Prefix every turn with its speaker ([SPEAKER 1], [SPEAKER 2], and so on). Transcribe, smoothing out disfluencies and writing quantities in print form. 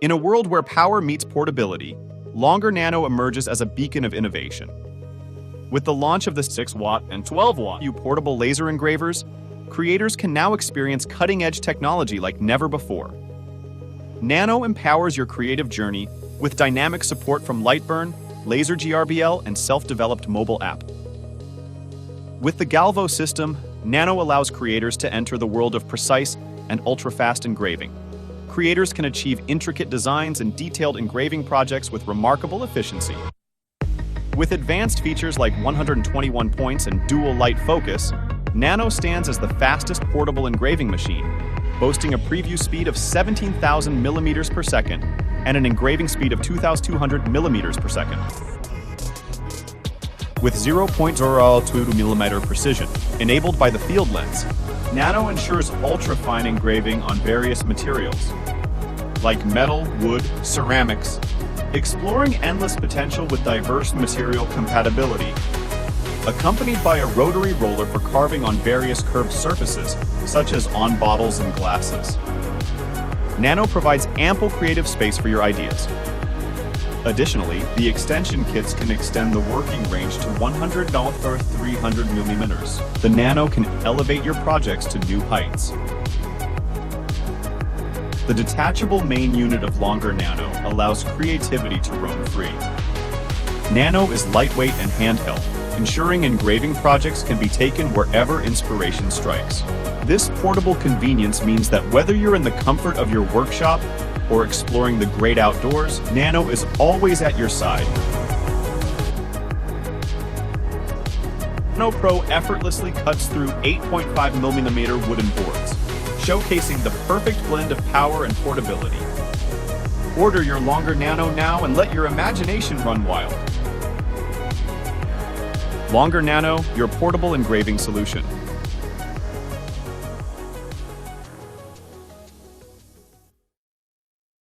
[SPEAKER 1] In a world where power meets portability, Longer Nano emerges as a beacon of innovation. With the launch of the 6-watt and 12-watt portable laser engravers, creators can now experience cutting-edge technology like never before. Nano empowers your creative journey with dynamic support from Lightburn, LaserGRBL, and self-developed mobile app. With the Galvo system, Nano allows creators to enter the world of precise and ultra-fast engraving. Creators can achieve intricate designs and detailed engraving projects with remarkable efficiency. With advanced features like 121 points and dual light focus, Nano stands as the fastest portable engraving machine, boasting a preview speed of 17,000 millimeters per second and an engraving speed of 2,200 millimeters per second. With 0.02 millimeter precision, enabled by the field lens, Nano ensures ultra-fine engraving on various materials, like metal, wood, ceramics, exploring endless potential with diverse material compatibility. Accompanied by a rotary roller for carving on various curved surfaces, such as on bottles and glasses. Nano provides ample creative space for your ideas. Additionally, the extension kits can extend the working range to 100 or 300 millimeters. The Nano can elevate your projects to new heights. The detachable main unit of Longer Nano allows creativity to roam free. Nano is lightweight and handheld, ensuring engraving projects can be taken wherever inspiration strikes. This portable convenience means that whether you're in the comfort of your workshop or exploring the great outdoors, Nano is always at your side. Nano Pro effortlessly cuts through 8.5mm wooden boards, showcasing the perfect blend of power and portability. Order your Longer Nano now and let your imagination run wild. Longer Nano, your portable engraving solution.